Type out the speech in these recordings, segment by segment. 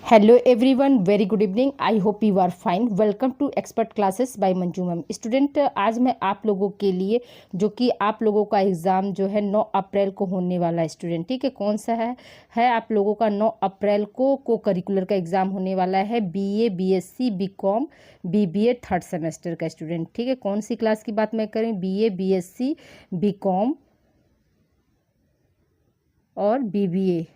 Hello everyone, very good evening. I hope you are fine. Welcome to expert classes by Manju ma'am. Student, आज मैं आप लोगों के लिए जो कि आप लोगों का एग्ज़ाम जो है 9 अप्रैल को होने वाला है स्टूडेंट, ठीक है। कौन सा है आप लोगों का 9 अप्रैल को करिकुलर का एग्ज़ाम होने वाला है। BA, BSc, BCom, BBA third semester का स्टूडेंट, ठीक है। कौन सी क्लास की बात मैं करें? बीए, बीएससी, बीकॉम और बीबीए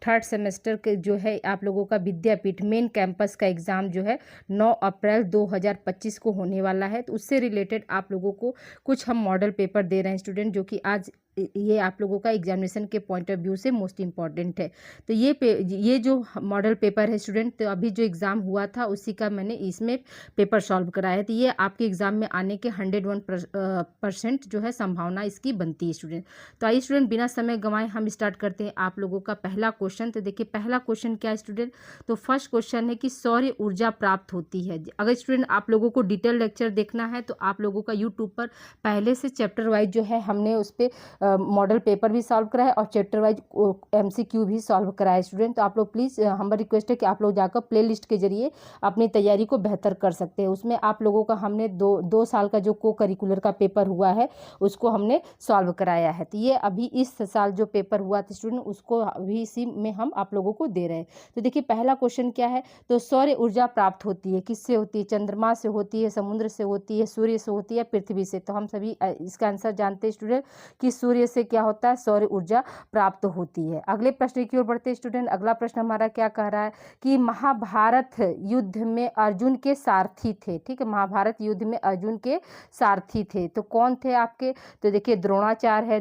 थर्ड सेमेस्टर के जो है आप लोगों का विद्यापीठ मेन कैंपस का एग्ज़ाम जो है 9 अप्रैल 2025 को होने वाला है। तो उससे रिलेटेड आप लोगों को कुछ हम मॉडल पेपर दे रहे हैं स्टूडेंट, जो कि आज ये आप लोगों का एग्जामिनेशन के पॉइंट ऑफ व्यू से मोस्ट इंपॉर्टेंट है। तो ये जो मॉडल पेपर है स्टूडेंट, तो अभी जो एग्ज़ाम हुआ था उसी का मैंने इसमें पेपर सॉल्व कराया है। तो ये आपके एग्ज़ाम में आने के 101% जो है संभावना इसकी बनती है स्टूडेंट। तो आइए स्टूडेंट, बिना समय गंवाए हम स्टार्ट करते हैं आप लोगों का पहला क्वेश्चन। तो देखिए पहला क्वेश्चन क्या है स्टूडेंट, तो फर्स्ट क्वेश्चन है कि सौर ऊर्जा प्राप्त होती है। अगर स्टूडेंट आप लोगों को डिटेल लेक्चर देखना है तो आप लोगों का यूट्यूब पर पहले से चैप्टर वाइज जो है हमने उस पर मॉडल पेपर भी सॉल्व करा है और चैप्टर वाइज एमसीक्यू भी सॉल्व करा है स्टूडेंट। तो आप लोग प्लीज़, हमारी रिक्वेस्ट है कि आप लोग जाकर प्ले लिस्ट के जरिए अपनी तैयारी को बेहतर कर सकते हैं। उसमें आप लोगों का हमने दो साल का जो को करिकुलर का पेपर हुआ है उसको हमने सॉल्व कराया है। तो ये अभी इस साल जो पेपर हुआ था स्टूडेंट, उसको अभी इसी में हम आप लोगों को दे रहे हैं। तो देखिए पहला क्वेश्चन क्या है, तो सौर ऊर्जा प्राप्त होती है किससे होती है? चंद्रमा से होती है, समुद्र से होती है, सूर्य से होती है, पृथ्वी से। तो हम सभी इसका आंसर जानते हैं स्टूडेंट कि सूर्य से क्या होता है, सौर ऊर्जा प्राप्त होती है। अगले प्रश्न की ओर बढ़ते हैं स्टूडेंट। अगला प्रश्न हमारा क्या कह रहा है कि महाभारत युद्ध में अर्जुन के सारथी थे, ठीक है। महाभारत युद्ध में अर्जुन के सारथी थे, तो कौन थे आपके? तो देखिए द्रोणाचार्य है,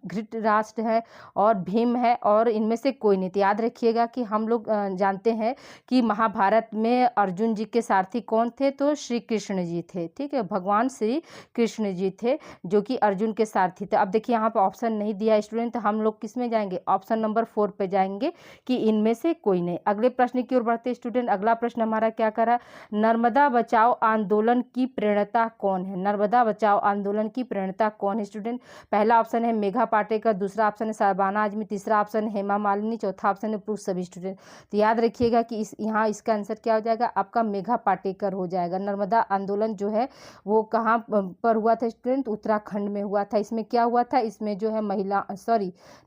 धृतराष्ट्र है और भीम है, और इनमें से कोई नहीं। तो याद रखिएगा कि हम लोग जानते हैं कि महाभारत में अर्जुन जी के सारथी कौन थे, तो श्री कृष्ण जी थे, ठीक है। भगवान श्री कृष्ण जी थे जो कि अर्जुन के सारथी थे। अब देखिए यहाँ पर ऑप्शन नहीं दिया है स्टूडेंट, तो हम लोग किस में जाएंगे? ऑप्शन नंबर 4 पे जाएंगे कि इनमें से कोई नहीं। अगले प्रश्न की ओर बढ़ते स्टूडेंट। अगला प्रश्न हमारा क्या करा, नर्मदा बचाओ आंदोलन की प्रेरणता कौन है? नर्मदा बचाओ आंदोलन की प्रेरणता कौन है स्टूडेंट? पहला ऑप्शन है मेघा पाटेकर, दूसरा ऑप्शन है शबाना आजमी, तीसरा ऑप्शन है हेमा मालिनी, चौथा ऑप्शन है पुरुष सभी स्टूडेंट। तो याद रखिएगा कि यहाँ इसका आंसर क्या हो जाएगा, आपका मेघा पाटेकर हो जाएगा। नर्मदा आंदोलन जो है वो कहाँ पर हुआ था स्टूडेंट? उत्तराखंड में हुआ था। इसमें क्या हुआ था, इसमें जो है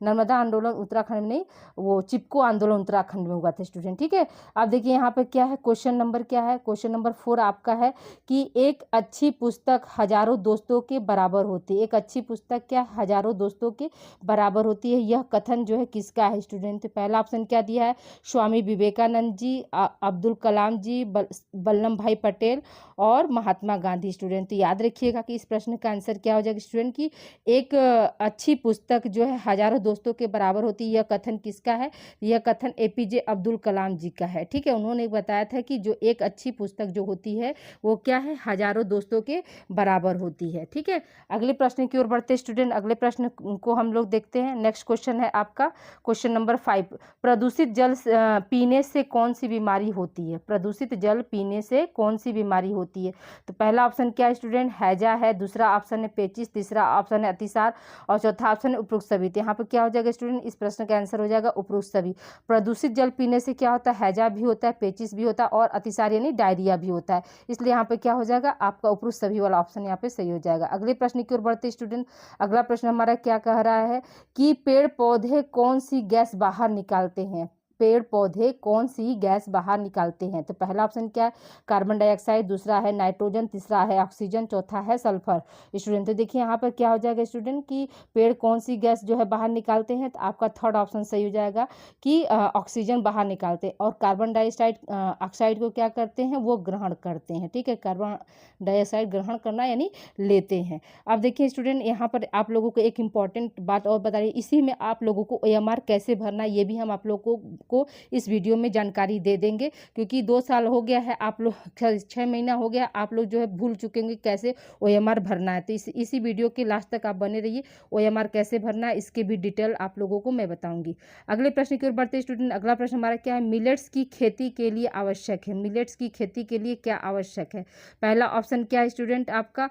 नर्मदा आंदोलन उत्तराखंड में नहीं, वो चिपको आंदोलन उत्तराखंड में हुआ था स्टूडेंट, ठीक है। अब देखिए यहाँ पर क्या है, क्वेश्चन नंबर क्या है, क्वेश्चन नंबर 4 आपका है कि एक अच्छी पुस्तक हजारों दोस्तों के बराबर होती है। एक अच्छी पुस्तक क्या हजारों दोस्तों के बराबर होती है, यह कथन जो है किसका है स्टूडेंट? पहला ऑप्शन क्या दिया है, स्वामी विवेकानंद जी, अब्दुल कलाम जी, वल्लभ भाई पटेल और महात्मा गांधी स्टूडेंट। तो याद रखिएगा कि इस प्रश्न का आंसर क्या हो जाएगा स्टूडेंट की एक अच्छी पुस्तक जो है हजारों दोस्तों के बराबर होती है, यह कथन किसका है? यह कथन एपीजे अब्दुल कलाम जी का है, ठीक है। उन्होंने बताया था कि जो एक अच्छी पुस्तक जो होती है वो क्या है, हजारों दोस्तों के बराबर होती है, ठीक है। अगले प्रश्न की ओर बढ़ते स्टूडेंट। अगले प्रश्न को हम लोग देखते हैं। नेक्स्ट क्वेश्चन है आपका क्वेश्चन नंबर 5, प्रदूषित जल पीने से कौन सी बीमारी होती है? प्रदूषित जल पीने से कौन सी बीमारी होती है? तो पहला ऑप्शन क्या है स्टूडेंट, हैजा है, दूसरा ऑप्शन है पेचिस, तीसरा ऑप्शन है अतिसार और चौथा ऑप्शन है उपरोक्त सभी। तो यहाँ पर क्या हो जाएगा स्टूडेंट, इस प्रश्न का आंसर हो जाएगा उपरोक्त सभी। प्रदूषित जल पीने से क्या होता है, हैजा भी होता है, पेचिस भी होता है और अतिसार यानी डायरिया भी होता है। इसलिए यहाँ पे क्या हो जाएगा, आपका उपरोक्त सभी वाला ऑप्शन यहाँ पे सही हो जाएगा। अगले प्रश्न की ओर बढ़ते स्टूडेंट। अगला प्रश्न हमारा क्या कह रहा है कि पेड़ पौधे कौन सी गैस बाहर निकालते हैं? पेड़ पौधे कौन सी गैस बाहर निकालते हैं? तो पहला ऑप्शन क्या है, कार्बन डाइऑक्साइड, दूसरा है नाइट्रोजन, तीसरा है ऑक्सीजन, चौथा है सल्फर स्टूडेंट। तो देखिए यहाँ पर क्या हो जाएगा स्टूडेंट कि पेड़ कौन सी गैस जो है बाहर निकालते हैं, तो आपका थर्ड ऑप्शन सही हो जाएगा कि ऑक्सीजन बाहर निकालते हैं और कार्बन डाइऑक्साइड ऑक्साइड को क्या करते हैं, वो ग्रहण करते हैं, ठीक है। कार्बन डाइऑक्साइड ग्रहण करना यानी लेते हैं। अब देखिए स्टूडेंट, यहाँ पर आप लोगों को एक इंपॉर्टेंट बात और बता रही है, इसी में आप लोगों को OMR कैसे भरना है ये भी हम आप लोगों को इस वीडियो में जानकारी दे देंगे, क्योंकि 2 साल हो गया है, आप लोग 6 महीना हो गया, आप लोग जो है भूल चुके होंगे कैसे OMR भरना है। तो इसी वीडियो के लास्ट तक आप बने रहिए। OMR कैसे भरना है इसके भी डिटेल आप लोगों को मैं बताऊंगी। अगले प्रश्न की ओर बढ़ते स्टूडेंट। अगला प्रश्न हमारा क्या है, मिलेट्स की खेती के लिए आवश्यक है। मिलेट्स की खेती के लिए क्या आवश्यक है? पहला ऑप्शन क्या है स्टूडेंट, आपका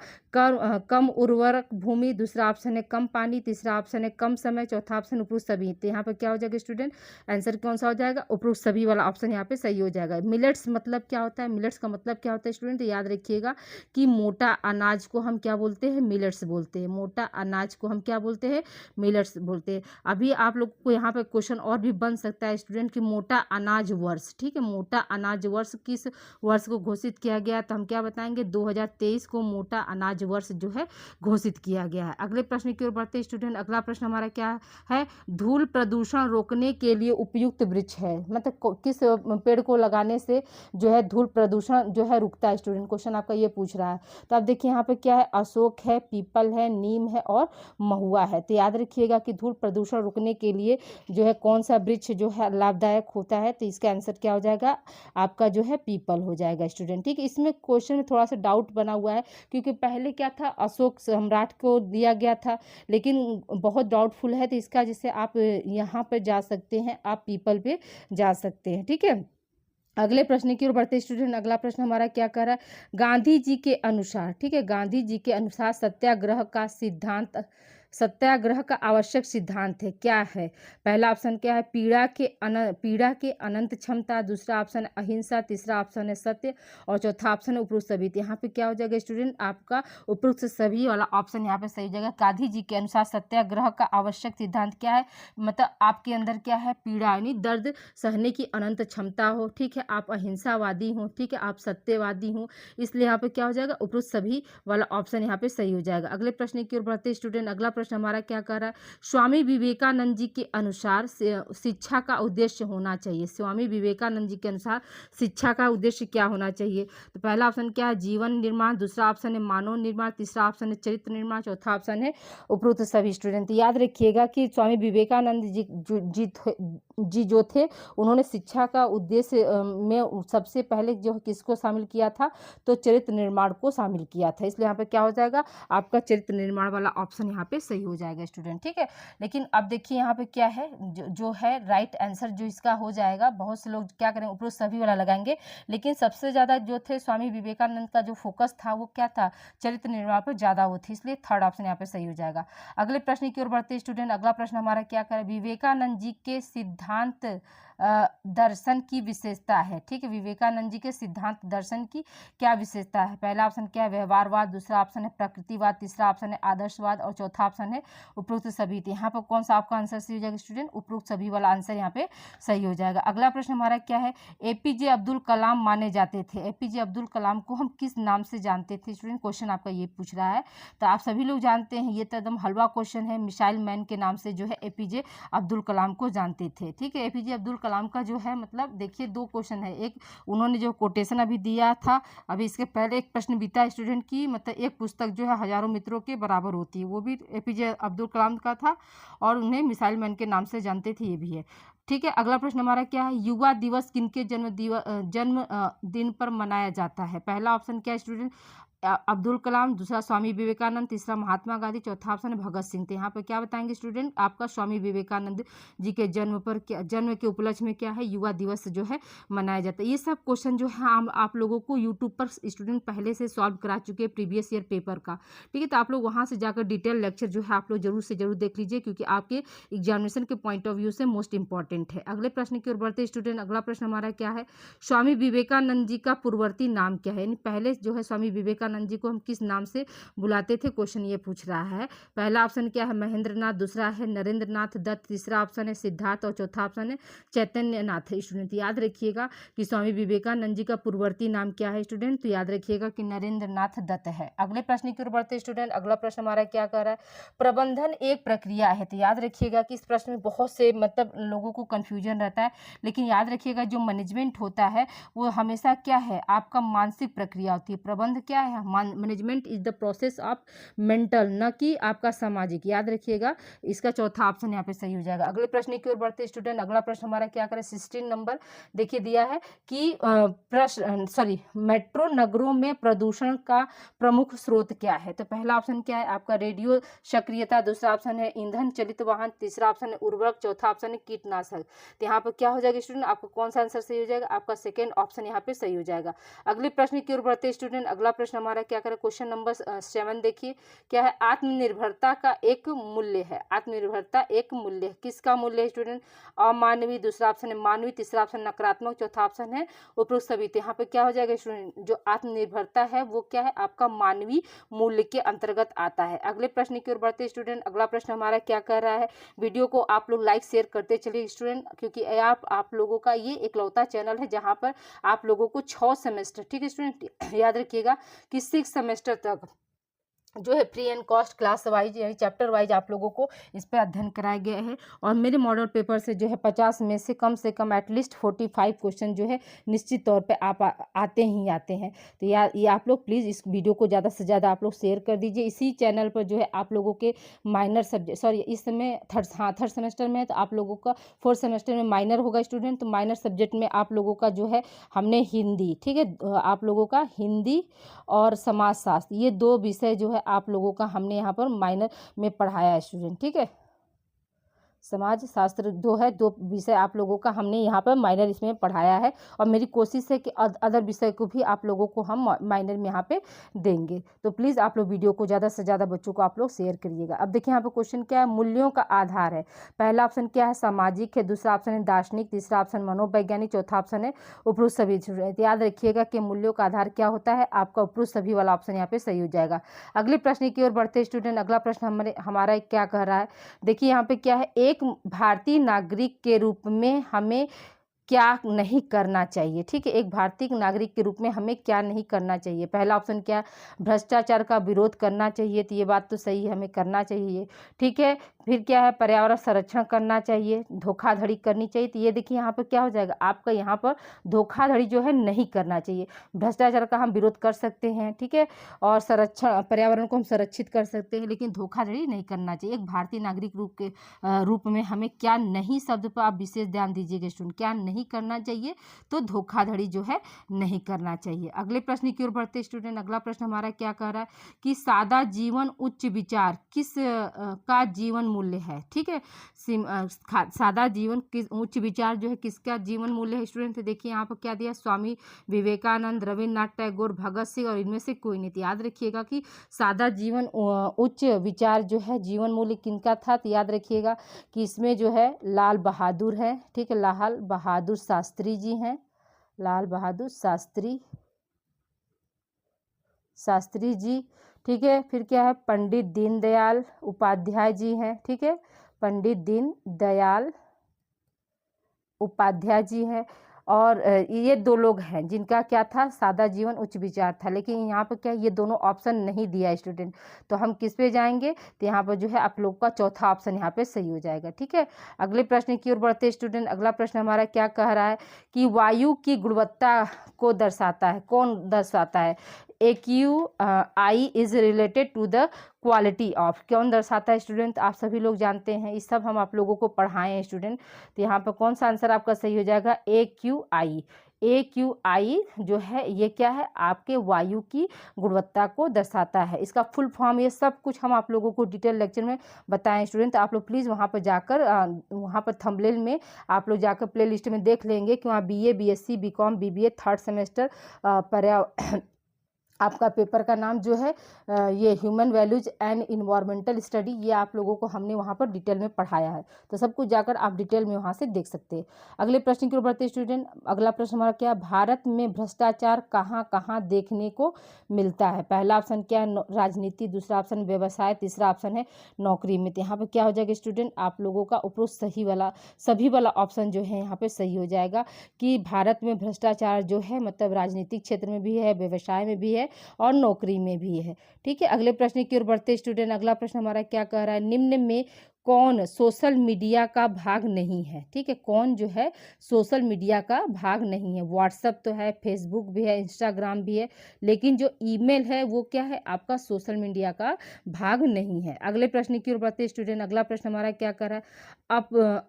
कम उर्वरक भूमि, दूसरा ऑप्शन है कम पानी, तीसरा ऑप्शन है कम समय, चौथा ऑप्शन उपरोक्त सभी। तो यहाँ पर क्या हो जाएगा स्टूडेंट, आंसर कौन सा सा हो जाएगा, उपरोक्त सभी वाला ऑप्शन यहाँ पे सही हो जाएगा। मिलेट्स मतलब क्या होता है, मिलेट्स का मतलब क्या होता है स्टूडेंट, याद रखिएगा कि मोटा अनाज को हम क्या बोलते हैं, मिलेट्स बोलते हैं। मोटा अनाज को हम क्या बोलते हैं, मिलेट्स बोलते हैं। अभी आप लोग को यहाँ पे क्वेश्चन और भी बन सकता है स्टूडेंट कि मोटा अनाज वर्ष, ठीक है, मोटा अनाज वर्ष किस वर्ष को घोषित किया गया, तो हम क्या बताएंगे 2023 को मोटा अनाज वर्ष जो है घोषित किया गया है। अगले प्रश्न की ओर बढ़ते हैं स्टूडेंट। अगला प्रश्न हमारा क्या है, धूल प्रदूषण रोकने के लिए उपयुक्त वृक्ष है, मतलब किस पेड़ को लगाने से जो है धूल प्रदूषण जो है रुकता है। स्टूडेंट क्वेश्चन आपका ये पूछ रहा है। तो आप देखिए यहाँ पे क्या है, अशोक है, पीपल है, नीम है और महुआ है। तो याद रखिएगा कि धूल प्रदूषण रुकने के लिए जो है कौन सा वृक्ष जो है लाभदायक होता है, तो इसका आंसर क्या हो जाएगा, आपका जो है पीपल हो जाएगा स्टूडेंट। ठीक है, इसमें क्वेश्चन में थोड़ा सा डाउट बना हुआ है क्योंकि पहले क्या था, अशोक सम्राट को दिया गया था, लेकिन बहुत डाउटफुल है। तो इसका जैसे आप यहाँ पर जा सकते हैं, आप पीपल पे जा सकते हैं। ठीक है, अगले प्रश्न की ओर बढ़ते स्टूडेंट। अगला प्रश्न हमारा क्या कर रहा है, गांधी जी के अनुसार, ठीक है, गांधी जी के अनुसार सत्याग्रह का सिद्धांत, सत्याग्रह का आवश्यक सिद्धांत है क्या है। पहला ऑप्शन क्या है, पीड़ा के अनंत क्षमता, दूसरा ऑप्शन अहिंसा, तीसरा ऑप्शन है सत्य और चौथा ऑप्शन है उपरोक्त सभी। तो यहाँ पे क्या हो जाएगा स्टूडेंट, आपका उपरोक्त सभी वाला ऑप्शन यहाँ पे सही हो जाएगा। गांधी जी के अनुसार सत्याग्रह का आवश्यक सिद्धांत क्या है, मतलब आपके अंदर क्या है, पीड़ा यानी दर्द सहने की अनंत क्षमता हो, ठीक है, आप अहिंसावादी हो, ठीक है, आप सत्यवादी हो, इसलिए यहाँ पे क्या हो जाएगा, उपरोक्त सभी वाला ऑप्शन यहाँ पे सही हो जाएगा। अगले प्रश्न की ओर बढ़ते स्टूडेंट। अगला प्रश्न हमारा क्या कर रहा है, स्वामी विवेकानंद जी के अनुसार शिक्षा का उद्देश्य होना चाहिए। स्वामी विवेकानंद जी के अनुसार शिक्षा का उद्देश्य क्या होना चाहिए। तो पहला ऑप्शन क्या है, जीवन निर्माण, दूसरा ऑप्शन है मानव निर्माण, तीसरा ऑप्शन है चरित्र निर्माण, चौथा ऑप्शन है उपरोक्त सभी। स्टूडेंट याद रखिएगा कि स्वामी विवेकानंद जी जो थे, उन्होंने शिक्षा का उद्देश्य में सबसे पहले जो किसको शामिल किया था, तो चरित्र निर्माण को शामिल किया था। इसलिए यहाँ पे क्या हो जाएगा, आपका चरित्र निर्माण वाला ऑप्शन यहाँ पे सही हो जाएगा स्टूडेंट। ठीक है, लेकिन अब देखिए यहाँ पे क्या है, जो है राइट आंसर जो इसका हो जाएगा, बहुत से लोग क्या करेंगे उपरोक्त सभी वाला लगाएंगे, लेकिन सबसे ज़्यादा जो थे स्वामी विवेकानंद का जो फोकस था वो क्या था, चरित्र निर्माण पर ज़्यादा वो थी, इसलिए थर्ड ऑप्शन यहाँ पे सही हो जाएगा। अगले प्रश्न की ओर बढ़ते स्टूडेंट। अगला प्रश्न हमारा क्या करें, विवेकानंद जी के सिद्धांत दर्शन की विशेषता है। ठीक है, विवेकानंद जी के सिद्धांत दर्शन की क्या विशेषता है। पहला ऑप्शन क्या है, व्यवहारवाद, दूसरा ऑप्शन है प्रकृतिवाद, तीसरा ऑप्शन है आदर्शवाद और चौथा ऑप्शन है उपरोक्त सभी। यहाँ पर कौन सा आपका आंसर सही हो जाएगा स्टूडेंट, उपरोक्त सभी वाला आंसर यहाँ पे सही हो जाएगा। अगला प्रश्न हमारा क्या है, एपीजे अब्दुल कलाम माने जाते थे। एपीजे अब्दुल कलाम को हम किस नाम से जानते थे स्टूडेंट, क्वेश्चन आपका ये पूछ रहा है। तो आप सभी लोग जानते हैं, ये तो एकदम हलवा क्वेश्चन है, मिसाइल मैन के नाम से जो है एपीजे अब्दुल कलाम को जानते थे। ठीक है, एपीजे अब्दुल कलाम का जो है मतलब देखिए दो क्वेश्चन है, एक उन्होंने जो कोटेशन अभी दिया था, अभी इसके पहले एक प्रश्न बीता स्टूडेंट की, मतलब एक पुस्तक जो है हजारों मित्रों के बराबर होती है, वो भी एपीजे अब्दुल कलाम का था और उन्हें मिसाइल मैन के नाम से जानते थे, ये भी है। ठीक है, अगला प्रश्न हमारा क्या है, युवा दिवस किनके जन्म दिन पर मनाया जाता है। पहला ऑप्शन क्या है स्टूडेंट, अब्दुल कलाम, दूसरा स्वामी विवेकानंद, तीसरा महात्मा गांधी, चौथा ऑप्शन है भगत सिंह। तो यहाँ पे क्या बताएंगे स्टूडेंट, आपका स्वामी विवेकानंद जी के जन्म पर क्या, जन्म के उपलक्ष्य में क्या है, युवा दिवस जो है मनाया जाता है। ये सब क्वेश्चन जो है हम आप लोगों को यूट्यूब पर स्टूडेंट पहले से सॉल्व करा चुके हैं प्रीवियस ईयर पेपर का। ठीक है, तो आप लोग वहाँ से जाकर डिटेल लेक्चर जो है आप लोग जरूर से जरूर देख लीजिए, क्योंकि आपके एग्जामिनेशन के पॉइंट ऑफ व्यू से मोस्ट इंपॉर्टेंट है। अगले प्रश्न की ओर बढ़ते स्टूडेंट। अगला प्रश्न हमारा क्या है, स्वामी विवेकानंद जी का पूर्ववर्ती नाम क्या है, यानी पहले जो है स्वामी विवेकानंद जी को हम किस नाम से बुलाते थे, क्वेश्चन ये पूछ रहा है। पहला ऑप्शन क्या है, महेंद्र नाथ, दूसरा है नरेंद्र नाथ दत्त, तीसरा ऑप्शन है सिद्धार्थ और चौथा ऑप्शन है चैतन्य नाथ। स्टूडेंट याद रखिएगा कि स्वामी विवेकानंद जी का पूर्ववर्ती नाम क्या है स्टूडेंट, तो याद रखिएगा कि नरेंद्र नाथ दत्त है। अगले प्रश्न की ओर बढ़ते स्टूडेंट। अगला प्रश्न हमारा क्या कर रहा है, प्रबंधन एक प्रक्रिया है। तो याद रखिएगा कि इस प्रश्न में बहुत से मतलब लोगों को कंफ्यूजन रहता है, लेकिन याद रखिएगा जो मैनेजमेंट होता है वो हमेशा क्या है, आपका मानसिक प्रक्रिया होती है। प्रबंध क्या है, management is the process of mental, न कि आपका सामाजिक। याद रखिएगा, इसका चौथा ऑप्शन यहाँ पे सही हो जाएगा। अगले प्रश्न की ओर बढ़ते स्टूडेंट। अगला प्रश्न हमारा क्या करें, 16 नंबर देखिए दिया है कि प्रश्न मेट्रो नगरों में प्रदूषण का प्रमुख स्रोत क्या है। तो पहला ऑप्शन क्या है आपका, रेडियो सक्रियता, दूसरा ऑप्शन है ईंधन चलित वाहन, तीसरा ऑप्शन है उर्वरक, चौथा ऑप्शन है कीटनाशक। तो यहाँ पर क्या हो जाएगा स्टूडेंट, आपको कौन सा आंसर सही हो जाएगा, आपका सेकेंड ऑप्शन यहाँ पे सही हो जाएगा। अगले प्रश्न की ओर बढ़ते स्टूडेंट। अगला प्रश्न हमारा हमारा क्या करें, क्वेश्चन नंबर 7 देखिए क्या है, आत्मनिर्भरता का एक मूल्य है। आत्मनिर्भरता एक मूल्य है, किसका मूल्य है स्टूडेंट, अमानवीय, दूसरा ऑप्शन है मानवीय, तीसरा ऑप्शन नकारात्मक, चौथा ऑप्शन है उपरोक्त सभी। तो यहाँ पे क्या हो जाएगा स्टूडेंट, जो आत्मनिर्भरता है वो क्या है, आपका मानवीय मूल्य के अंतर्गत आता है। अगले प्रश्न की ओर बढ़ते स्टूडेंट, अगला प्रश्न हमारा क्या कह रहा है, वीडियो को आप लोग लाइक शेयर करते चलिए स्टूडेंट, क्योंकि आप लोगों का ये इकलौता चैनल है जहाँ पर आप लोगों को 6 सेमेस्टर, ठीक है स्टूडेंट, याद रखिएगा कि 6 सेमेस्टर तक जो है free and cost class wise यानी चैप्टर वाइज आप लोगों को इस पर अध्ययन कराया गया है। और मेरे मॉडल पेपर से जो है 50 में से कम एटलीस्ट 45 क्वेश्चन जो है निश्चित तौर पे आप आते ही आते हैं। तो ये आप लोग प्लीज़ इस वीडियो को ज़्यादा से ज़्यादा आप लोग शेयर कर दीजिए। इसी चैनल पर जो है आप लोगों के माइनर सब्जेक्ट, सॉरी इस समय थर्ड सेमेस्टर में है, तो आप लोगों का 4th सेमेस्टर में माइनर होगा स्टूडेंट। तो माइनर सब्जेक्ट में आप लोगों का जो है हमने हिंदी, ठीक है, आप लोगों का हिंदी और समाजशास्त्र, ये 2 विषय जो है आप लोगों का हमने यहाँ पर माइनर में पढ़ाया है स्टूडेंट, ठीक है। समाज शास्त्र 2 है, 2 विषय आप लोगों का हमने यहाँ पर माइनर इसमें पढ़ाया है। और मेरी कोशिश है कि अदर विषय को भी आप लोगों को हम माइनर में यहाँ पे देंगे। तो प्लीज़ आप लोग वीडियो को ज़्यादा से ज़्यादा बच्चों को आप लोग शेयर करिएगा। अब देखिए यहाँ पे क्वेश्चन क्या है, मूल्यों का आधार है। पहला ऑप्शन क्या है, सामाजिक है, दूसरा ऑप्शन है दार्शनिक, तीसरा ऑप्शन मनोवैज्ञानिक, चौथा ऑप्शन है उपरोक्त सभी। याद रखिएगा कि मूल्यों का आधार क्या होता है, आपका उपरोक्त सभी वाला ऑप्शन यहाँ पे सही हो जाएगा। अगले प्रश्न की ओर बढ़ते स्टूडेंट, अगला प्रश्न हमारा क्या कह रहा है, देखिए यहाँ पे क्या है, एक भारतीय नागरिक के रूप में हमें क्या नहीं करना चाहिए, ठीक है। एक भारतीय नागरिक के रूप में हमें क्या नहीं करना चाहिए। पहला ऑप्शन क्या, भ्रष्टाचार का विरोध करना चाहिए, तो ये बात तो सही है, हमें करना चाहिए, ठीक है। फिर क्या है, पर्यावरण संरक्षण करना चाहिए, धोखाधड़ी करनी चाहिए, तो ये देखिए यहाँ पर क्या हो जाएगा, आपका यहाँ पर धोखाधड़ी जो है नहीं करना चाहिए। भ्रष्टाचार का हम विरोध कर सकते हैं, ठीक है, और संरक्षण, पर्यावरण को हम संरक्षित कर सकते हैं, लेकिन धोखाधड़ी नहीं करना चाहिए। एक भारतीय नागरिक रूप में हमें क्या नहीं शब्द पर आप विशेष ध्यान दीजिएगा स्टूडेंट, क्या नहीं करना चाहिए, तो धोखाधड़ी जो है नहीं करना चाहिए। अगले प्रश्न की ओर बढ़ते स्टूडेंट, अगला प्रश्न हमारा क्या कह रहा है कि सादा जीवन उच्च विचार किस का जीवन मूल्य है, ठीक है। सादा जीवन किस, उच्च विचार जो है किसका जीवन मूल्य है स्टूडेंट। देखिए यहाँ पर क्या दिया, स्वामी विवेकानंद, रविन्द्रनाथ टैगोर, भगत सिंह और इनमें से कोई नहीं। याद रखिएगा कि सादा जीवन उच्च विचार जो है जीवन मूल्य किनका था, तो याद रखिएगा कि इसमें जो है लाल बहादुर है, ठीक है, लाल बहादुर शास्त्री जी हैं, लाल बहादुर शास्त्री जी, ठीक है। फिर क्या है, पंडित दीनदयाल उपाध्याय जी हैं, ठीक है, पंडित दीनदयाल उपाध्याय जी हैं। और ये 2 लोग हैं जिनका क्या था, सादा जीवन उच्च विचार था। लेकिन यहाँ पर क्या, ये दोनों ऑप्शन नहीं दिया स्टूडेंट, तो हम किस पे जाएंगे, तो यहाँ पर जो है आप लोग का चौथा ऑप्शन यहाँ पे सही हो जाएगा, ठीक है। अगले प्रश्न की ओर बढ़ते स्टूडेंट, अगला प्रश्न हमारा क्या कह रहा है कि वायु की गुणवत्ता को दर्शाता है, कौन दर्शाता है, AQI is related to the quality of, कौन दर्शाता है स्टूडेंट, आप सभी लोग जानते हैं, इस सब हम आप लोगों को पढ़ाए हैं स्टूडेंट। तो यहाँ पर कौन सा आंसर आपका सही हो जाएगा, AQI जो है ये क्या है, आपके वायु की गुणवत्ता को दर्शाता है। इसका फुल फॉर्म ये सब कुछ हम आप लोगों को डिटेल लेक्चर में बताएं स्टूडेंट। आप लोग प्लीज़ वहाँ पर जाकर वहाँ पर थंबनेल में आप लोग जाकर प्ले लिस्ट में देख लेंगे कि वहाँ BA BSc BCom BBA 3rd semester आपका पेपर का नाम जो है ये human values and environmental study, ये आप लोगों को हमने वहाँ पर डिटेल में पढ़ाया है। तो सब कुछ जाकर आप डिटेल में वहाँ से देख सकते हैं। अगले प्रश्न की ओर बढ़ते स्टूडेंट, अगला प्रश्न हमारा क्या, भारत में भ्रष्टाचार कहाँ कहाँ देखने को मिलता है। पहला ऑप्शन क्या है, राजनीति, दूसरा ऑप्शन व्यवसाय, तीसरा ऑप्शन है नौकरी में। तो यहाँ पर क्या हो जाएगा स्टूडेंट, आप लोगों का उपरोक्त सभी वाला ऑप्शन जो है यहाँ पर सही हो जाएगा कि भारत में भ्रष्टाचार जो है मतलब राजनीतिक क्षेत्र में भी है, व्यवसाय में भी है और नौकरी में भी है, ठीक है। अगले प्रश्न की ओर बढ़ते स्टूडेंट, अगला प्रश्न हमारा क्या कह रहा है, निम्न में कौन सोशल मीडिया का भाग नहीं है, ठीक है, कौन जो है सोशल मीडिया का भाग नहीं है। व्हाट्सएप तो है, फेसबुक भी है, इंस्टाग्राम भी है, लेकिन जो ईमेल है वो क्या है, आपका सोशल मीडिया का भाग नहीं है। अगले प्रश्न की ओर बढ़ते स्टूडेंट, अगला प्रश्न हमारा क्या कर रहा है,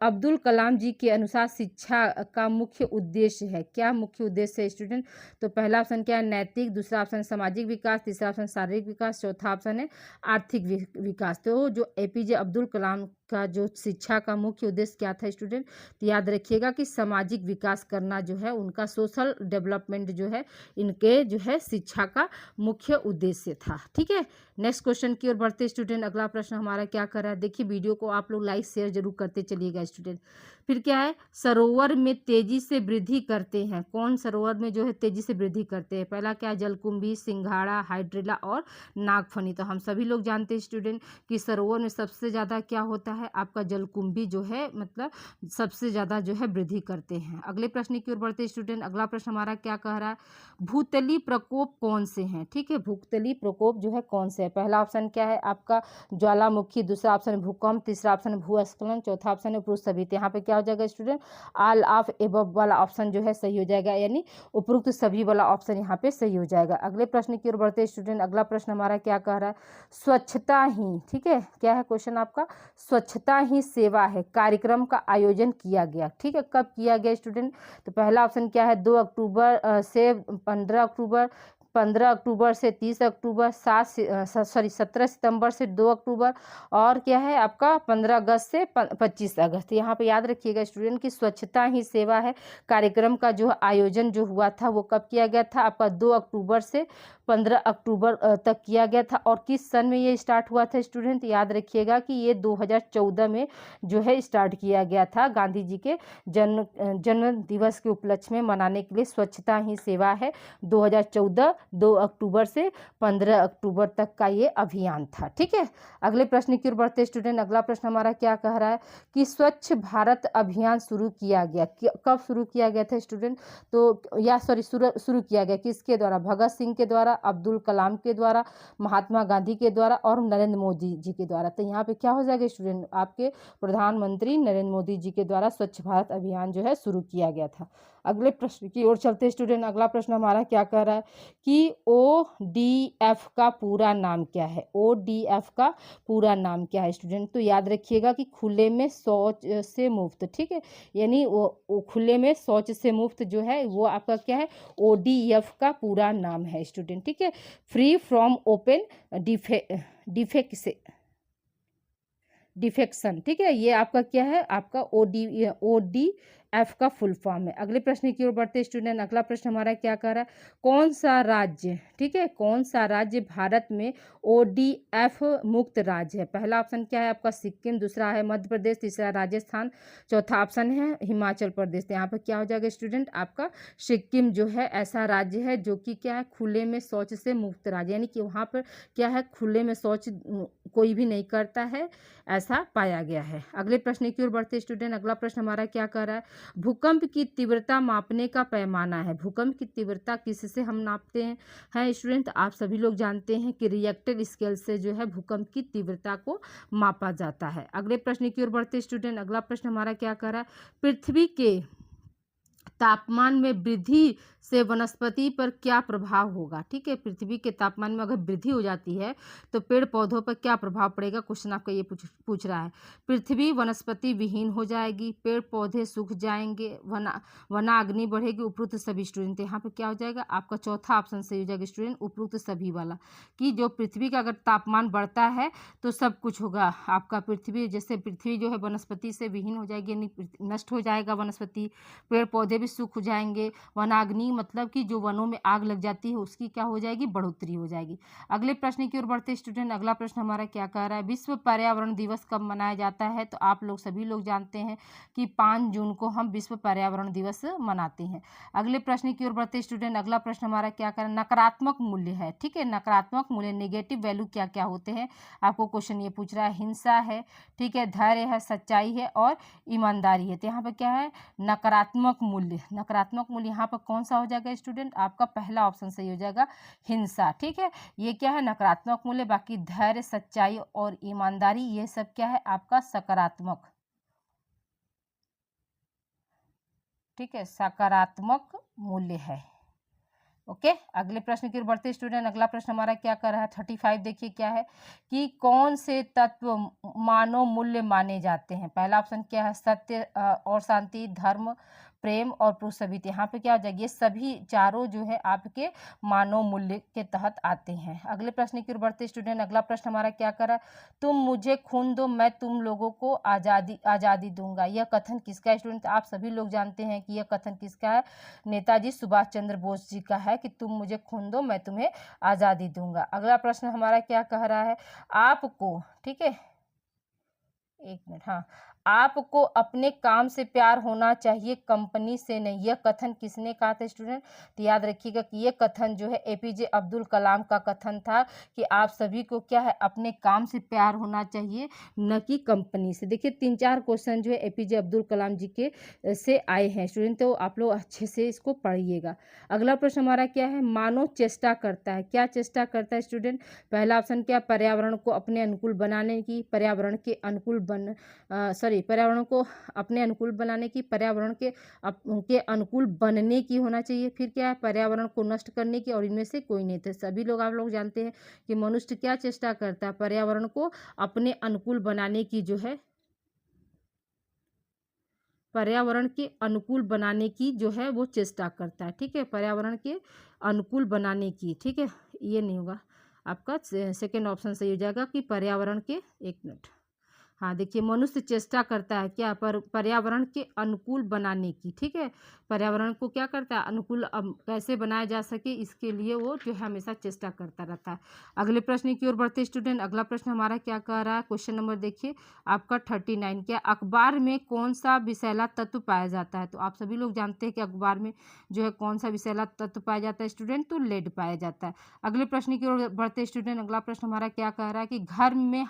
अब्दुल कलाम जी के अनुसार शिक्षा का मुख्य उद्देश्य है, क्या मुख्य उद्देश्य है स्टूडेंट। तो पहला ऑप्शन क्या है, नैतिक, दूसरा ऑप्शन सामाजिक विकास, तीसरा ऑप्शन शारीरिक विकास, चौथा ऑप्शन है आर्थिक विकास। तो जो APJ अब्दुल कलाम का जो शिक्षा का मुख्य उद्देश्य क्या था स्टूडेंट? तो याद रखिएगा कि सामाजिक विकास करना जो है उनका, सोशल डेवलपमेंट जो है इनके जो है शिक्षा का मुख्य उद्देश्य था। ठीक है, नेक्स्ट क्वेश्चन की ओर बढ़ते स्टूडेंट। अगला प्रश्न हमारा क्या कर रहा है, देखिए वीडियो को आप लोग लाइक शेयर जरूर करते चलिएगा स्टूडेंट। फिर क्या है, सरोवर में तेजी से वृद्धि करते हैं। कौन सरोवर में जो है तेजी से वृद्धि करते हैं? पहला क्या है, जलकुंभी, सिंघाड़ा, हाइड्रिला और नागफनी। तो हम सभी लोग जानते हैं स्टूडेंट कि सरोवर में सबसे ज़्यादा क्या होता है, आपका जलकुंभी जो है मतलब सबसे ज़्यादा जो है वृद्धि करते हैं। अगले प्रश्न की ओर बढ़ते स्टूडेंट। अगला प्रश्न हमारा क्या कह रहा है, भूतली प्रकोप कौन से हैं? ठीक है, भूतली प्रकोप जो है कौन से है? पहला ऑप्शन क्या है आपका, ज्वालामुखी, दूसरा ऑप्शन भूकंप, तीसरा ऑप्शन भूस्खलन, चौथा ऑप्शन है उपरोक्त सभी। तो यहाँ पे क्या हो जाएगा स्टूडेंट, ऑल ऑफ एबव वाला ऑप्शन जो है सही हो जाएगा, यानी उपरोक्त सभी वाला ऑप्शन यहाँ पे सही हो जाएगा। अगले प्रश्न की ओर बढ़ते स्टूडेंट। अगला प्रश्न हमारा क्या कह रहा है, स्वच्छता ही, ठीक है क्या है क्वेश्चन आपका, स्वच्छता ही सेवा है कार्यक्रम का आयोजन किया गया। ठीक है, कब किया गया स्टूडेंट? तो पहला ऑप्शन क्या है, 2 अक्टूबर से 15 अक्टूबर, 15 अक्टूबर से 30 अक्टूबर, 17 सितंबर से 2 अक्टूबर, और क्या है आपका 15 अगस्त से 25 अगस्त। यहाँ पे याद रखिएगा स्टूडेंट कि स्वच्छता ही सेवा है कार्यक्रम का जो आयोजन जो हुआ था वो कब किया गया था, आपका 2 अक्टूबर से 15 अक्टूबर तक किया गया था। और किस सन में ये स्टार्ट हुआ था स्टूडेंट? याद रखिएगा कि ये 2014 में जो है स्टार्ट किया गया था, गांधी जी के जन्म दिवस के उपलक्ष्य में मनाने के लिए स्वच्छता ही सेवा है 2014 2 अक्टूबर से 15 अक्टूबर तक का ये अभियान था। ठीक है, अगले प्रश्न की ओर बढ़ते स्टूडेंट। अगला प्रश्न हमारा क्या कह रहा है कि स्वच्छ भारत अभियान शुरू किया गया, कब शुरू किया गया था स्टूडेंट? तो या शुरू किया गया किसके द्वारा? भगत सिंह के द्वारा, अब्दुल कलाम के द्वारा, महात्मा गांधी के द्वारा और नरेंद्र मोदी जी के द्वारा। तो यहाँ पे क्या हो जाएगा स्टूडेंट, आपके प्रधानमंत्री नरेंद्र मोदी जी के द्वारा स्वच्छ भारत अभियान जो है शुरू किया गया था। अगले प्रश्न की ओर चलते स्टूडेंट। अगला प्रश्न हमारा क्या कह रहा है कि ODF का पूरा नाम क्या है? ODF का पूरा नाम क्या है स्टूडेंट? तो याद रखिएगा कि खुले में शौच से मुक्त। ठीक है, यानी वो खुले में शौच से मुक्त जो है वो आपका क्या है, ODF का पूरा नाम है स्टूडेंट। ठीक है, फ्री फ्रॉम ओपन डिफेक्शन। ठीक है, ये आपका क्या है, आपका ODF का फुल फॉर्म है। अगले प्रश्न की ओर बढ़ते स्टूडेंट। अगला प्रश्न हमारा क्या कह रहा है, कौन सा राज्य, ठीक है कौन सा राज्य भारत में ODF मुक्त राज्य है? पहला ऑप्शन क्या है आपका, सिक्किम, दूसरा है मध्य प्रदेश, तीसरा राजस्थान, चौथा ऑप्शन है हिमाचल प्रदेश। तो यहाँ पर क्या हो जाएगा स्टूडेंट, आपका सिक्किम जो है ऐसा राज्य है जो कि क्या है, खुले में शौच से मुक्त राज्य, यानी कि वहाँ पर क्या है, खुले में शौच कोई भी नहीं करता है, ऐसा पाया गया है। अगले प्रश्न की ओर बढ़ते स्टूडेंट। अगला प्रश्न हमारा क्या कर रहा है, भूकंप की तीव्रता मापने का पैमाना है। भूकंप की तीव्रता किससे हम नापते हैं स्टूडेंट? आप सभी लोग जानते हैं कि रिएक्टर स्केल से जो है भूकंप की तीव्रता को मापा जाता है। अगले प्रश्न की ओर बढ़ते स्टूडेंट। अगला प्रश्न हमारा क्या कर रहा है, पृथ्वी के तापमान में वृद्धि से वनस्पति पर क्या प्रभाव होगा? ठीक है, पृथ्वी के तापमान में अगर वृद्धि हो जाती है तो पेड़ पौधों पर क्या प्रभाव पड़ेगा? क्वेश्चन आपका ये पूछ रहा है। पृथ्वी वनस्पति विहीन हो जाएगी, पेड़ पौधे सूख जाएंगे, वनाग्नि बढ़ेगी, उपरोक्त सभी स्टूडेंट। यहाँ पे क्या हो जाएगा, आपका चौथा ऑप्शन सही हो जाएगा स्टूडेंट, उपरोक्त सभी वाला, कि जो पृथ्वी का अगर तापमान बढ़ता है तो सब कुछ होगा आपका, पृथ्वी जैसे पृथ्वी जो है वनस्पति से विहीन हो जाएगी, यानी नष्ट हो जाएगा वनस्पति, पेड़ पौधे भी सूख जाएंगे, वनाग्नि मतलब कि जो वनों में आग लग जाती है उसकी क्या हो जाएगी, बढ़ोतरी हो जाएगी। अगले प्रश्न की ओर बढ़ते स्टूडेंट। अगला प्रश्न हमारा क्या कह रहा है, विश्व पर्यावरण दिवस कब मनाया जाता है? तो आप लोग सभी लोग जानते हैं कि 5 जून को हम विश्व पर्यावरण दिवस मनाते हैं। अगले प्रश्न की ओर बढ़ते स्टूडेंट। अगला प्रश्न हमारा क्या कह रहा है, नकारात्मक मूल्य है। ठीक है, नकारात्मक मूल्य नेगेटिव वैल्यू क्या क्या होते हैं, आपको क्वेश्चन ये पूछ रहा है। हिंसा है, ठीक है, धैर्य है, सच्चाई है और ईमानदारी है। तो यहाँ पे क्या है, नकारात्मक मूल्य। नकारात्मक मूल्य यहाँ पर कौन सा हो जाएगा स्टूडेंट, आपका पहला ऑप्शन सही हो जाएगा, हिंसा। ठीक है, ये क्या है, नकारात्मक मूल्य। बाकी धैर्य, सच्चाई और ईमानदारी ये सब क्या है, आपका सकारात्मक। ठीक है, सकारात्मक मूल्य है। ओके, अगले प्रश्न की ओर बढ़ते स्टूडेंट। अगला प्रश्न हमारा क्या कर रहा है, 35 देखिए क्या है कि कौन से तत्व मानव मूल्य माने जाते हैं? पहला ऑप्शन क्या है, सत्य और शांति, धर्म, प्रेम और प्रोत्साहित, यहाँ पे क्या हो जाएगी, ये सभी चारों जो है आपके मानव मूल्य के तहत आते हैं। अगले प्रश्न की ओर बढ़ते स्टूडेंट, अगला प्रश्न हमारा क्या करा, तुम मुझे खून दो मैं तुम लोगों को आज़ादी दूंगा। यह कथन किसका है स्टूडेंट? आप सभी लोग जानते हैं कि यह कथन किसका है, नेताजी सुभाष चंद्र बोस जी का है कि तुम मुझे खून दो मैं तुम्हें आज़ादी दूंगा। अगला प्रश्न हमारा क्या कह रहा है, आपको, ठीक है, एक मिनट, हाँ, आपको अपने काम से प्यार होना चाहिए, कंपनी से नहीं। यह कथन किसने कहा था स्टूडेंट? तो याद रखिएगा कि यह कथन जो है एपीजे अब्दुल कलाम का कथन था कि आप सभी को क्या है, अपने काम से प्यार होना चाहिए, न कि कंपनी से। देखिए 3-4 क्वेश्चन जो है एपीजे अब्दुल कलाम जी के से आए हैं स्टूडेंट, तो आप लोग अच्छे से इसको पढ़िएगा। अगला प्रश्न हमारा क्या है, मानव चेष्टा करता है। क्या चेष्टा करता है स्टूडेंट? पहला ऑप्शन क्या, पर्यावरण को अपने अनुकूल बनाने की, पर्यावरण के अनुकूल पर्यावरण को अपने अनुकूल बनाने की, पर्यावरण के अनुकूल बनने की होना चाहिए, फिर क्या है, पर्यावरण को नष्ट करने की, और इनमें से कोई नहीं थे। सभी लोग, आप लोग जानते हैं कि मनुष्य क्या चेष्टा करता है, पर्यावरण को अपने अनुकूल बनाने की जो है, पर्यावरण के अनुकूल बनाने की जो है वो चेष्टा करता है। ठीक है, पर्यावरण के अनुकूल बनाने की, ठीक है, ये नहीं होगा आपका, सेकेंड ऑप्शन सही हो जाएगा कि पर्यावरण के, एक मिनट, हाँ देखिए, मनुष्य चेष्टा करता है क्या, पर्यावरण के अनुकूल बनाने की। ठीक है, पर्यावरण को क्या करता है, अनुकूल कैसे बनाया जा सके, इसके लिए वो जो है हमेशा चेष्टा करता रहता है। अगले प्रश्न की ओर बढ़ते स्टूडेंट, अगला प्रश्न हमारा क्या कह रहा है, क्वेश्चन नंबर देखिए आपका 39, क्या अखबार में कौन सा विषैला तत्व पाया जाता है? तो आप सभी लोग जानते हैं कि अखबार में जो है कौन सा विषैला तत्व पाया जाता है स्टूडेंट, तो लेड पाया जाता है। अगले प्रश्न की ओर बढ़ते स्टूडेंट, अगला प्रश्न हमारा क्या कह रहा है कि घर में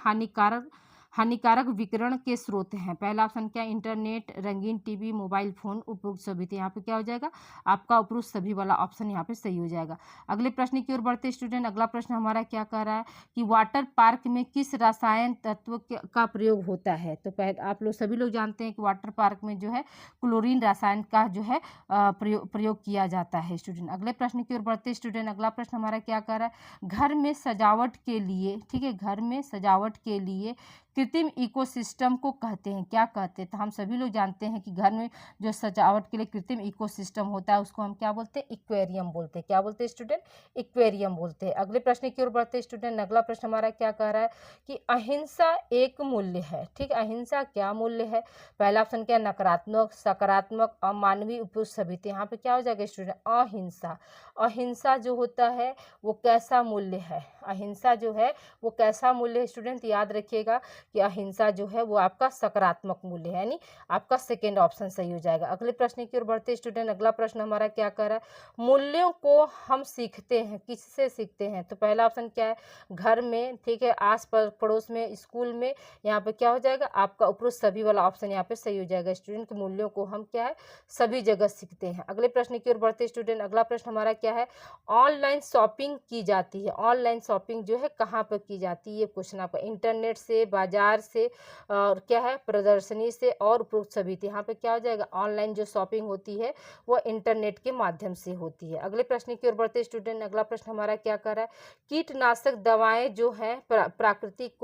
हानिकारक विकिरण के स्रोत हैं। पहला ऑप्शन क्या, इंटरनेट, रंगीन टीवी, मोबाइल फोन, उपरोक्त सभी। तो यहाँ पे क्या हो जाएगा, आपका उपरोक्त सभी वाला ऑप्शन यहाँ पे सही हो जाएगा। अगले प्रश्न की ओर बढ़ते स्टूडेंट, अगला प्रश्न हमारा क्या कह रहा है कि वाटर पार्क में किस रसायन तत्व का प्रयोग होता है? तो आप लोग सभी लोग जानते हैं कि वाटर पार्क में जो है क्लोरीन रसायन का जो है प्रयोग किया जाता है स्टूडेंट। अगले प्रश्न की ओर बढ़ते स्टूडेंट, अगला प्रश्न हमारा क्या कह रहा है, घर में सजावट के लिए, ठीक है, घर में सजावट के लिए कृत्रिम इकोसिस्टम को कहते हैं, क्या कहते हैं? तो हम सभी लोग जानते हैं कि घर में जो सजावट के लिए कृत्रिम इकोसिस्टम होता है उसको हम क्या बोलते हैं, इक्वेरियम बोलते हैं। क्या बोलते हैं स्टूडेंट, इक्वेरियम बोलते हैं। अगले प्रश्न की ओर बढ़ते स्टूडेंट, अगला प्रश्न हमारा क्या कह रहा है कि अहिंसा एक मूल्य है। ठीक, अहिंसा क्या मूल्य है? पहला ऑप्शन क्या, नकारात्मक, सकारात्मक, अमानवीय, उपयुक्त सभी। तो यहाँ पे क्या हो जाएगा स्टूडेंट, अहिंसा। अहिंसा जो होता है वो कैसा मूल्य है, अहिंसा जो है वो कैसा मूल्य है स्टूडेंट? याद रखिएगा कि अहिंसा जो है वो आपका सकारात्मक मूल्य है, यानी आपका सेकेंड ऑप्शन सही हो जाएगा। अगले प्रश्न की ओर बढ़ते स्टूडेंट, अगला प्रश्न हमारा क्या कर रहा है, मूल्यों को हम सीखते हैं, किससे सीखते हैं? तो पहला ऑप्शन क्या है, घर में, ठीक है, आस पड़ोस में, स्कूल में। यहाँ पे क्या हो जाएगा, आपका उपरोक्त सभी वाला ऑप्शन यहाँ पे सही हो जाएगा स्टूडेंट, कि मूल्यों को हम क्या है, सभी जगह सीखते हैं। अगले प्रश्न की ओर बढ़ते स्टूडेंट, अगला प्रश्न हमारा क्या है, ऑनलाइन शॉपिंग की जाती है, ऑनलाइन शॉपिंग जो है कहाँ पर की जाती है? ये क्वेश्चन आपका, इंटरनेट से, बाजार से, और क्या है, प्रदर्शनी से, और उपरोक्त सभी। यहाँ पे क्या हो जाएगा, ऑनलाइन जो शॉपिंग होती है वो इंटरनेट के माध्यम से होती है। अगले प्रश्न की ओर बढ़ते स्टूडेंट, अगला प्रश्न हमारा क्या कर रहा है, कीटनाशक दवाएं जो है प्राकृतिक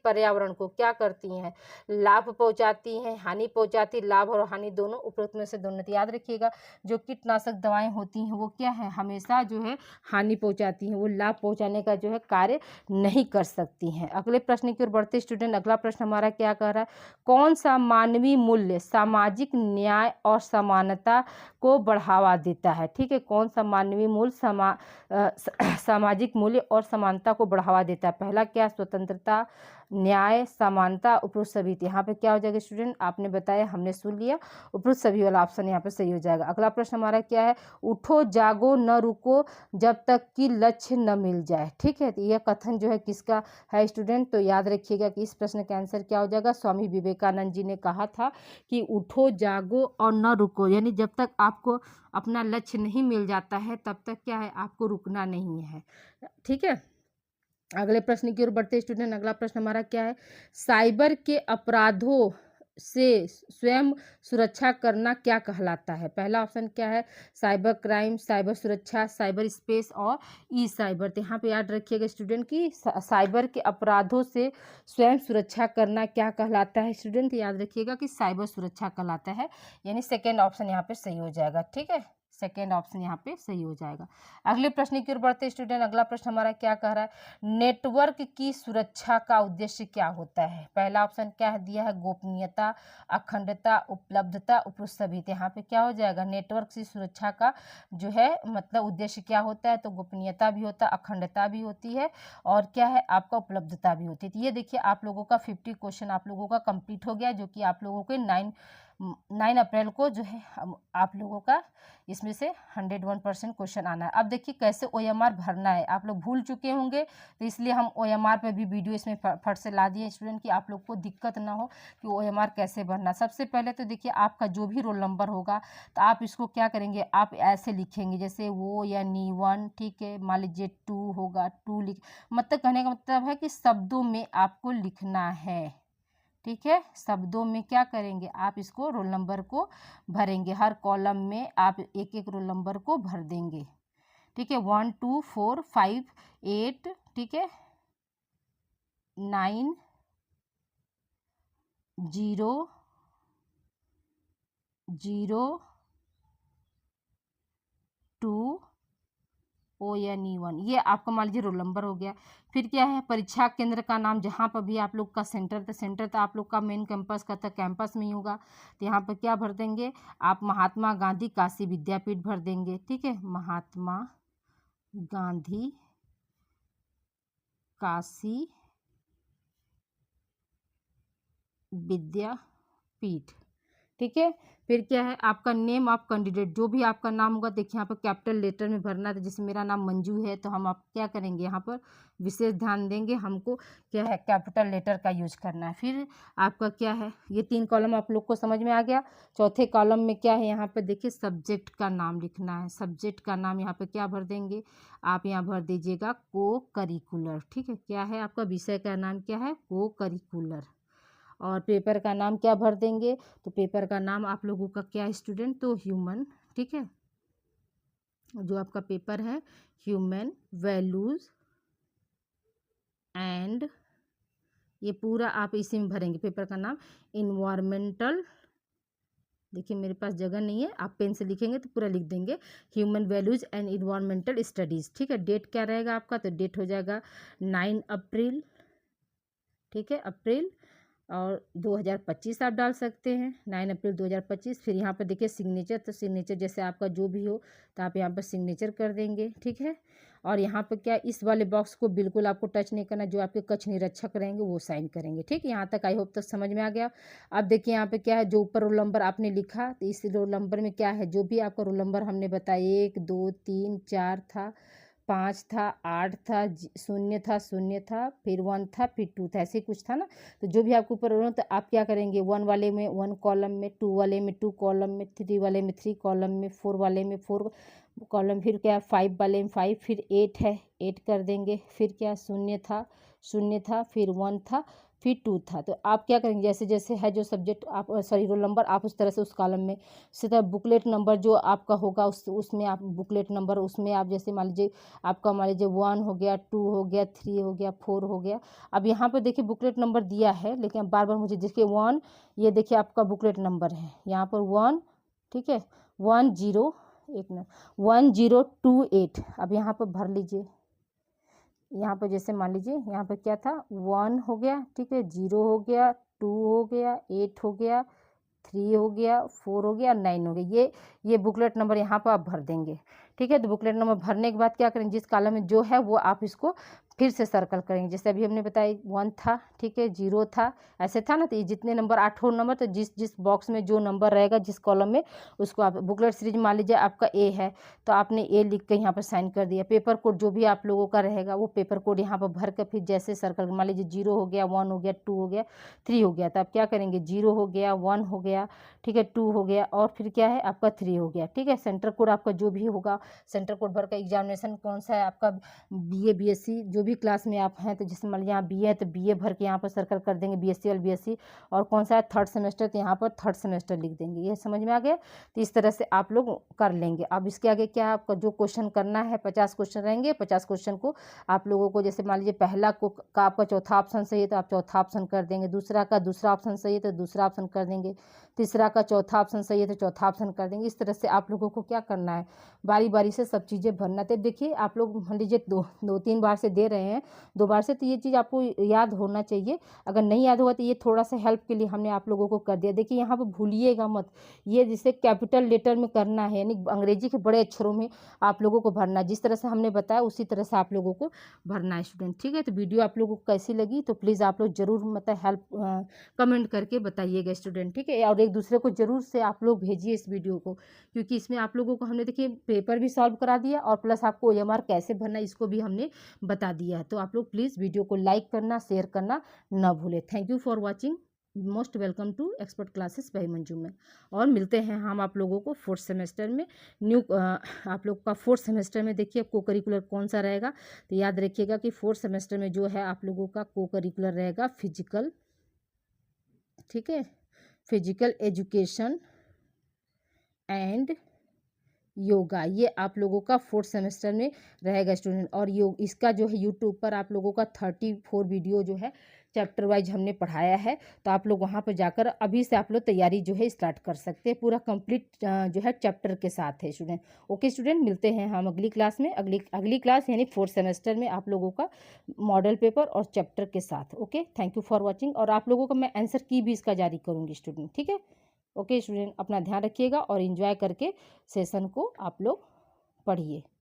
पर्यावरण को क्या करती हैं, लाभ पहुंचाती हैं, हानि पहुंचाती, लाभ और हानि दोनों, उपरोक्त में से दोनों। तो याद रखिएगा जो कीटनाशक दवाएं होती हैं वो क्या है, हमेशा जो है हानि पहुंचाती हैं, वो लाभ पहुंचाने का जो है कार्य नहीं कर सकती हैं। अगले प्रश्न की ओर बढ़ते स्टूडेंट, अगला प्रश्न हमारा क्या कह रहा है, कौन सा मानवीय मूल्य सामाजिक न्याय और समानता को बढ़ावा देता है? ठीक है, कौन सा मानवीय मूल्य सामाजिक मूल्य और समानता को बढ़ावा देता है? पहला क्या, स्वतंत्रता, न्याय, समानता, उपरोक्त सभी। यहाँ पे क्या हो जाएगा स्टूडेंट, आपने बताया, हमने सुन लिया, उपरोक्त सभी वाला ऑप्शन यहाँ पे सही हो जाएगा। अगला प्रश्न हमारा क्या है, उठो जागो न रुको जब तक कि लक्ष्य न मिल जाए। ठीक है, तो यह कथन जो है किसका है स्टूडेंट? तो याद रखिएगा कि इस प्रश्न का आंसर क्या हो जाएगा, स्वामी विवेकानंद जी ने कहा था कि उठो जागो और न रुको, यानी जब तक आपको अपना लक्ष्य नहीं मिल जाता है तब तक क्या है, आपको रुकना नहीं है। ठीक है, अगले प्रश्न की ओर बढ़ते स्टूडेंट, अगला प्रश्न हमारा क्या है, साइबर के अपराधों से स्वयं सुरक्षा करना क्या कहलाता है? पहला ऑप्शन क्या है? साइबर क्राइम, साइबर सुरक्षा, साइबर स्पेस और ई साइबर। तो यहाँ पे याद रखिएगा स्टूडेंट कि साइबर के अपराधों से स्वयं सुरक्षा करना क्या कहलाता है स्टूडेंट? याद रखिएगा कि साइबर सुरक्षा कहलाता है, यानी सेकेंड ऑप्शन यहाँ पे सही हो जाएगा। ठीक है, सेकेंड ऑप्शन यहाँ पे सही हो जाएगा। अगले प्रश्न की ओर बढ़ते स्टूडेंट। अगला प्रश्न हमारा क्या कह रहा है? नेटवर्क की सुरक्षा का उद्देश्य क्या होता है? पहला ऑप्शन क्या दिया है? गोपनीयता, अखंडता, उपलब्धता, उपरोक्त सभी। तो यहाँ पे क्या हो जाएगा? नेटवर्क की सुरक्षा का जो है मतलब उद्देश्य क्या होता है? तो गोपनीयता भी होता है, अखंडता भी होती है और क्या है आपका उपलब्धता भी होती है। तो ये देखिए आप लोगों का 50 क्वेश्चन आप लोगों का कंप्लीट हो गया, जो कि आप लोगों के 9 अप्रैल को जो है आप लोगों का इसमें से 101% क्वेश्चन आना है। अब देखिए कैसे OMR भरना है, आप लोग भूल चुके होंगे, तो इसलिए हम OMR पे भी वीडियो इसमें फट से ला दिए स्टूडेंट कि आप लोग को दिक्कत ना हो कि OMR कैसे भरना। सबसे पहले तो देखिए आपका जो भी रोल नंबर होगा तो आप इसको क्या करेंगे, आप ऐसे लिखेंगे जैसे वो या नी 1, ठीक है, मान लीजिए 2 होगा, 2 लिख, मतलब कहने का मतलब है कि शब्दों में आपको लिखना है। ठीक है, शब्दों में क्या करेंगे आप इसको रोल नंबर को भरेंगे, हर कॉलम में आप एक एक रोल नंबर को भर देंगे। ठीक है, 1 2 4 5 8, ठीक है, 9 0 0 2 ONE1, ये आपका मान लीजिए रोल नंबर हो गया। फिर क्या है, परीक्षा केंद्र का नाम, जहाँ पर भी आप लोग का सेंटर था, सेंटर तो आप लोग का मेन कैंपस का था, कैंपस में ही होगा, तो यहाँ पर क्या भर देंगे आप? महात्मा गांधी काशी विद्यापीठ भर देंगे। ठीक है, महात्मा गांधी काशी विद्यापीठ। ठीक है, फिर क्या है आपका नेम ऑफ कैंडिडेट, जो भी आपका नाम होगा देखिए यहाँ पर कैपिटल लेटर में भरना है। तो जैसे मेरा नाम मंजू है तो हम आप क्या करेंगे यहाँ पर विशेष ध्यान देंगे, हमको क्या है कैपिटल लेटर का यूज करना है। फिर आपका क्या है, ये 3 कॉलम आप लोग को समझ में आ गया। चौथे कॉलम में क्या है, यहाँ पर देखिए सब्जेक्ट का नाम लिखना है। सब्जेक्ट का नाम यहाँ पर क्या भर देंगे आप? यहाँ भर दीजिएगा को करिकुलर। ठीक है, क्या है आपका विषय का नाम क्या है? को करिकुलर। और पेपर का नाम क्या भर देंगे? तो पेपर का नाम आप लोगों का क्या है स्टूडेंट? तो ह्यूमन। ठीक है, जो आपका पेपर है ह्यूमन वैल्यूज एंड, ये पूरा आप इसी में भरेंगे पेपर का नाम। इन्वायरमेंटल, देखिए मेरे पास जगह नहीं है, आप पेन से लिखेंगे तो पूरा लिख देंगे, human values and environmental studies. ठीक है, डेट क्या रहेगा आपका? तो डेट हो जाएगा 9 अप्रैल। ठीक है, अप्रैल और 2025 आप डाल सकते हैं, 9 अप्रैल 2025। फिर यहाँ पर देखिए सिग्नेचर, तो सिग्नेचर जैसे आपका जो भी हो तो आप यहाँ पर सिग्नेचर कर देंगे। ठीक है, और यहाँ पर क्या, इस वाले बॉक्स को बिल्कुल आपको टच नहीं करना, जो आपके कक्ष निरीक्षक रहेंगे वो साइन करेंगे। ठीक, यहाँ तक आई होप तक समझ में आ गया। अब देखिए यहाँ पे क्या है, जो ऊपर रोल नंबर आपने लिखा तो इस रोल नंबर में क्या है, जो भी आपका रोल नंबर हमने बताया 1 2 3 4 था, 5 था, 8 था, 0 था, 0 था, फिर 1 था, फिर 2 था, ऐसे ही कुछ था ना। तो जो भी आपके ऊपर हो तो आप क्या करेंगे, 1 वाले में 1 कॉलम में, 2 वाले में 2 कॉलम में, 3 वाले में 3 कॉलम में, 4 वाले में 4 कॉलम, फिर क्या 5 वाले में 5, फिर 8 है 8 कर देंगे। फिर क्या 0 था 0 था, फिर 1 था, फिर 2 था। तो आप क्या करेंगे, जैसे जैसे है जो सब्जेक्ट आप सॉरी रोल नंबर, आप उस तरह से उस कॉलम में सीधा बुकलेट नंबर जो आपका होगा उसमें आप बुकलेट नंबर, उसमें आप जैसे मान लीजिए आपका मान लीजिए 1 हो गया, 2 हो गया, 3 हो गया, 4 हो गया। अब यहाँ पर देखिए बुकलेट नंबर दिया है, लेकिन अब बार बार मुझे देखिए 1, ये देखिए आपका बुकलेट नंबर है यहाँ पर 1। ठीक है, 1028। अब यहाँ पर भर लीजिए, यहाँ पर जैसे मान लीजिए यहाँ पर क्या था 1 हो गया, ठीक है, 0 हो गया, 2 हो गया, 8 हो गया, 3 हो गया, 4 हो गया, 9 हो गया। ये बुकलेट नंबर यहाँ पर आप भर देंगे। ठीक है, तो बुकलेट नंबर भरने के बाद क्या करेंगे, जिस कॉलम में जो है वो आप इसको फिर से सर्कल करेंगे। जैसे अभी हमने बताया 1 था, ठीक है, 0 था, ऐसे था ना। तो ये जितने नंबर 8 नंबर, तो जिस जिस बॉक्स में जो नंबर रहेगा जिस कॉलम में, उसको आप बुकलेट सीरीज मान लीजिए आपका ए है तो आपने ए लिख के यहाँ पर साइन कर दिया। पेपर कोड जो भी आप लोगों का रहेगा वो पेपर कोड यहाँ पर भर कर फिर जैसे सर्कल मान लीजिए 0 हो गया, 1 हो गया, 2 हो गया, 3 हो गया, तो आप क्या करेंगे 0 हो गया, 1 हो गया, ठीक है, 2 हो गया, और फिर क्या है आपका 3 हो गया। ठीक है, सेंटर कोड आपका जो भी होगा, सेंटर कोड भर का एग्जामिनेशन कौन सा है आपका, BA BSc जो जो भी क्लास में आप हैं, तो जैसे मान लीजिए यहाँ बी है तो BA भर के यहाँ पर सर्कल कर देंगे, BSc और BSc, और कौन सा है थर्ड सेमेस्टर, तो यहाँ पर थर्ड सेमेस्टर लिख देंगे। ये समझ में आ गया? तो इस तरह से आप लोग कर लेंगे। अब इसके आगे क्या है, आपका जो क्वेश्चन करना है 50 क्वेश्चन रहेंगे। 50 क्वेश्चन को आप लोगों को, जैसे मान लीजिए पहला का आपका चौथा ऑप्शन सही है तो आप चौथा ऑप्शन कर देंगे, दूसरा का दूसरा ऑप्शन सही है तो दूसरा ऑप्शन कर देंगे, तीसरा का चौथा ऑप्शन सही है तो चौथा ऑप्शन कर देंगे। इस तरह से आप लोगों को क्या करना है, बारी बारी से सब चीज़ें भरना। तो देखिए आप लोग मान लीजिए दो तीन बार से दे रहे हैं, 2 बार से, तो ये चीज़ आपको याद होना चाहिए। अगर नहीं याद होगा तो ये थोड़ा सा हेल्प के लिए हमने आप लोगों को कर दिया। देखिए यहाँ पर भूलिएगा मत, ये जिसे कैपिटल लेटर में करना है, यानी अंग्रेजी के बड़े अक्षरों में आप लोगों को भरना है। जिस तरह से हमने बताया उसी तरह से आप लोगों को भरना है स्टूडेंट। ठीक है, तो वीडियो आप लोगों को कैसी लगी तो प्लीज़ आप लोग ज़रूर मतलब हेल्प कमेंट करके बताइएगा स्टूडेंट। ठीक है, और एक दूसरे को ज़रूर से आप लोग भेजिए इस वीडियो को, क्योंकि इसमें आप लोगों को हमने देखिए पेपर भी सॉल्व करा दिया और प्लस आपको OMR कैसे भरना है इसको भी हमने बता दिया है। तो आप लोग प्लीज़ वीडियो को लाइक करना, शेयर करना ना भूलें। Thank you for watching, most welcome to expert classes by Manju में। और मिलते हैं हम आप लोगों को फोर्थ सेमेस्टर में आप लोग का फोर्थ सेमेस्टर में देखिए को करिकुलर कौन सा रहेगा। तो याद रखिएगा कि फोर्थ सेमेस्टर में जो है आप लोगों का को करिकुलर रहेगा फिजिकल, ठीक है, फिजिकल एजुकेशन एंड योगा। ये आप लोगों का फोर्थ सेमेस्टर में रहेगा स्टूडेंट। और इसका जो है यूट्यूब पर आप लोगों का 34 वीडियो जो है चैप्टर वाइज हमने पढ़ाया है, तो आप लोग वहाँ पर जाकर अभी से आप लोग तैयारी जो है स्टार्ट कर सकते हैं, पूरा कंप्लीट जो है चैप्टर के साथ है स्टूडेंट। ओके स्टूडेंट, मिलते हैं हम अगली क्लास में, अगली क्लास यानी फोर्थ सेमेस्टर में आप लोगों का मॉडल पेपर और चैप्टर के साथ। Okay, thank you for watching. और आप लोगों का मैं आंसर की भी इसका जारी करूँगी स्टूडेंट। ठीक है, ओके स्टूडेंट, अपना ध्यान रखिएगा और एंजॉय करके सेशन को आप लोग पढ़िए।